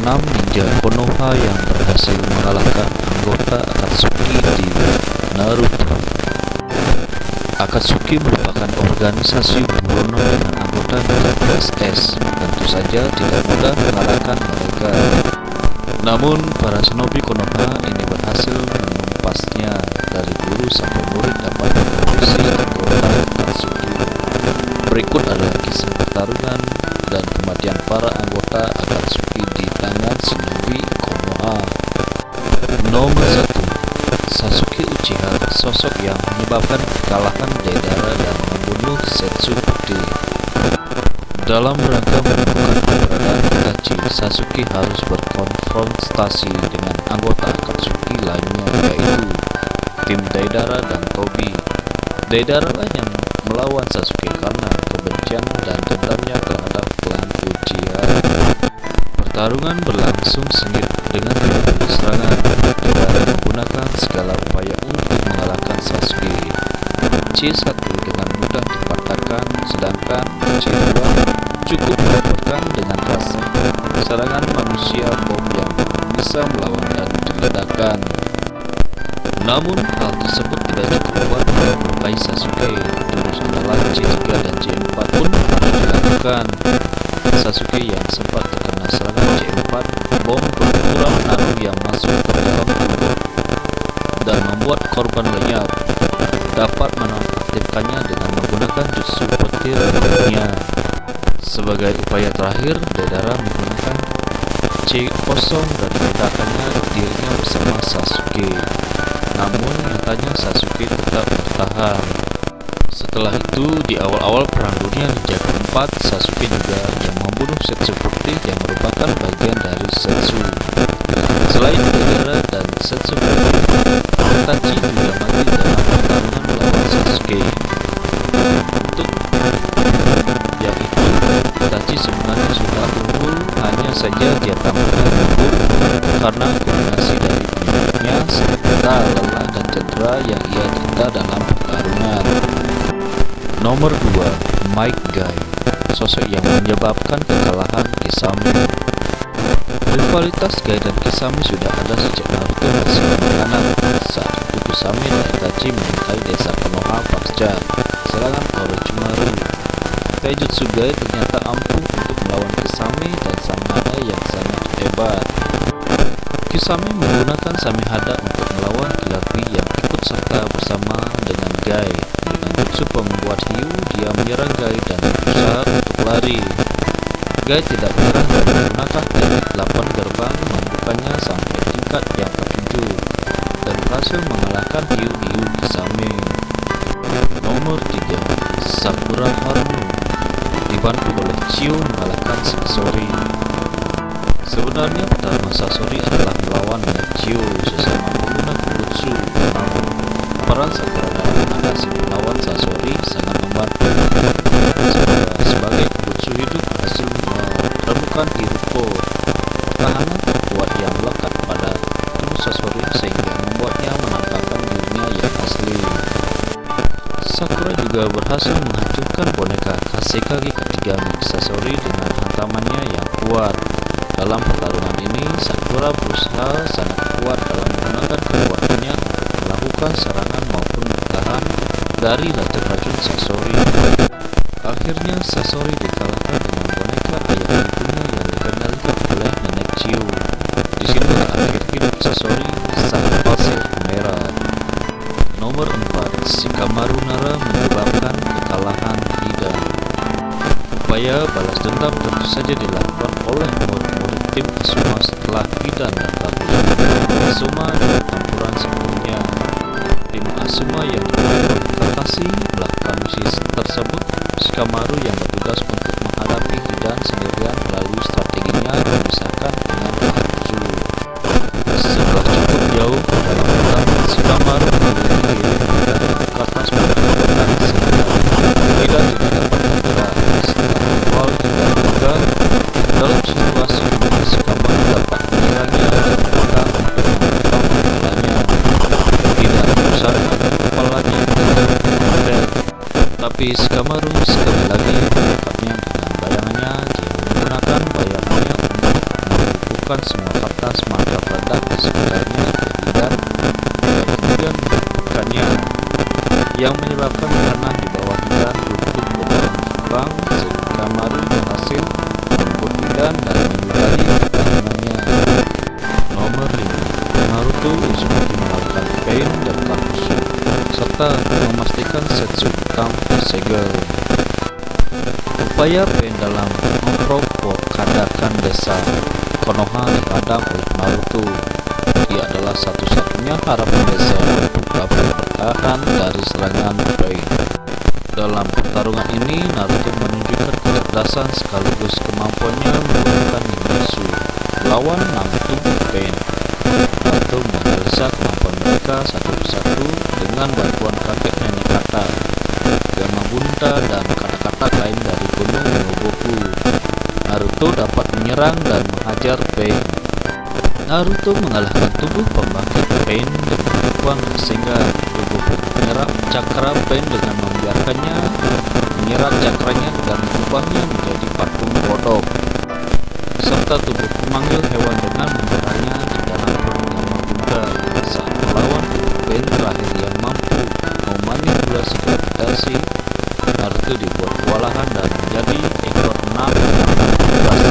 6 ninja Konoha yang berhasil mengalahkan anggota Akatsuki di Naruto. Akatsuki merupakan organisasi buronan dengan anggota SS. Tentu saja tidak mudah mengalahkan mereka. Namun para shinobi Konoha ini berhasil menumpasnya. Dari guru sampai murid dapat mengisi anggota Akatsuki. Berikut adalah kisah pertarungan dan kematian para anggota Akatsuki di tangan shinobi Konoha. Nomor 1, Sasuke Uchiha, sosok yang menyebabkan kekalahan Deidara dan membunuh Zetsu Putih. Dalam rangka menemukan keberadaan Itachi, Sasuke harus berkonfrontasi dengan anggota Akatsuki lainnya, yaitu tim Deidara dan Tobi. Deidara lah yang melawan Sasuke karena kebencian dan dendamnya terhadap klan Uchiha. Pertarungan berlangsung sengit dengan berbagai serangan. Deidara menggunakan segala upaya untuk mengalahkan Sasuke. C1 dengan mudah dipatahkan, sedangkan C2 cukup melakukan dengan rasa serangan manusia bom yang bisa melawan dan diledakkan. Namun hal tersebut tidak cukup kuat untuk melukai Sasuke. Terus andalan C3 dan C4 pun harus dilakukan. Sasuke yang sempat terkena serangan C4, bom berukuran nano yang masuk ke dalam tubuh dan membuat korban lenyap, dapat menonaktifkannya dengan menggunakan jutsu petir berikutnya. Sebagai upaya terakhir, Deidara menggunakan C0 dan meledakkannya dirinya bersama Sasuke. Namun nyatanya Sasuke tetap bertahan. Setelah itu, di awal-awal perang dunia Ninja keempat, Sasuke juga yang membunuh Zetsu Putih yang merupakan bagian dari Zetsu. Selain Deidara dan Zetsu Putih, Itachi juga mati dalam pertarungan melawan Sasuke. Untuk yang itu, Itachi sebenarnya sudah unggul, hanya saja dia tampaknya unggul karena kombinasi dari penyebabnya serta lelah dan cedera yang ia derita dalam pertarungan. Nomor 2, Might Guy, sosok yang menyebabkan kekalahan Kisame. Rivalitas Guy dan Kisame sudah ada sejak Naruto masih anak-anak. Saat itu Kisame dan Itachi mengintai desa Konoha pasca serangan Orochimaru. Taijutsu Guy ternyata ampuh untuk melawan Kisame dan Samehada yang sangat hebat. Kisame menggunakan Samehada untuk melawan Killer Bee yang ikut serta bersama dengan Guy. Dengan jutsu pembuat hiu, dia menyerang Guy dan berusaha untuk lari. Guy tidak menyerah dan menggunakan teknik 8 gerbang membukanya sampai tingkat yang ke-7 dan berhasil mengalahkan hiu-hiu Kisame. Nomor 3, Sakura Haruno, dibantu oleh Chio mengalahkan Sasori. Sebenarnya pertarungan Sasori adalah melawan Chio sesama pengguna Kujutsu. Namun peran Sakura dalam mengatasi melawan Sasori sangat membantu. Sebagai Kujutsu hidup berhasil menemukan Iruko, pertahanan terkuat yang melekat pada tubuh Sasori sehingga membuatnya menampakkan dirinya yang asli. Sakura juga berhasil menghancurkan boneka Kazekage ketiga milik Sasori dengan hantamannya yang kuat. Dalam pertarungan ini, Sakura berusaha sangat kuat dalam menggunakan kekuatannya melakukan serangan maupun bertahan dari racun-racun Sasori. Akhirnya Sasori dikalahkan dengan boneka ayam ibunya yang dikendalikan oleh nenek Chio. Di sini akhir hidup Sasori sang pasir merah. Nomor 4, Shikamaru Nara menyebabkan kekalahan Hida. Upaya balas dendam tentu saja dilakukan oleh murid-murid tim Asuma setelah Hida dan Asuma dan campuran sebelumnya. Tim Asuma yang dipimpin oleh Kakashi melakukan misi tersebut. Shikamaru yang bertugas untuk menghadapi Hidan sendirian melalui strateginya memisahkan dengan Hanzo. Setelah cukup jauh dalam pertarungan, Shikamaru memiliki kertas menentukan sehingga Hidan tidak dapat bergerak. Setelah awal Hidan gagal dalam situasi ini, Shikamaru dapat menyerangnya dan memegang untuk memotong kepalanya. Hidan berusaha mengangkat kepalanya dengan karet, tapi Shikamaru sekali lagi menangkapnya dengan bayangannya. Dia menggunakan bayangannya untuk menyebabkan semua kata semata meledak di sekitarnya dan kemudian bukannya yang menyebabkan tanah di bawah Hidan runtuh berdaun Jepang sehingga Maru berhasil merebut Hidan dan menyudahi pertarungannya. Nomor 5. Naruto Uzumaki melakukan Pain dan Kakuzu serta memastikan Setsukitan tersegel. Upaya Pain dalam memprovokadakan desa Konoha dihadang oleh Naruto. Ia adalah satu-satunya harapan desa untuk dapat bertahan dari serangan Pain. Dalam pertarungan ini, Naruto menunjukkan kecerdasan sekaligus kemampuannya menggunakan ninjutsu melawan Naruto Pain. Naruto menganalisa kemampuan mereka satu persatu dengan bantuan kakek nenek kata, Yama Bunta, dan kata-kata lain dari gunung Noboku. Naruto dapat menyerang dan menghajar Pain. Naruto mengalahkan tubuh pembangkit Pain dengan kekuatan sehingga tubuh menyerap cakra Pain dengan membiarkannya menyerap cakranya dan mengubahnya menjadi patung kodok, serta tubuh pemanggil hewan dengan menyerahnya di dalam perut Yama Bunta. Saat melawan tubuh Pain terakhir yang mampu memanipulasi gravitasi, Naruto dibuat kewalahan dan menjadi ekor 6 yang bebas.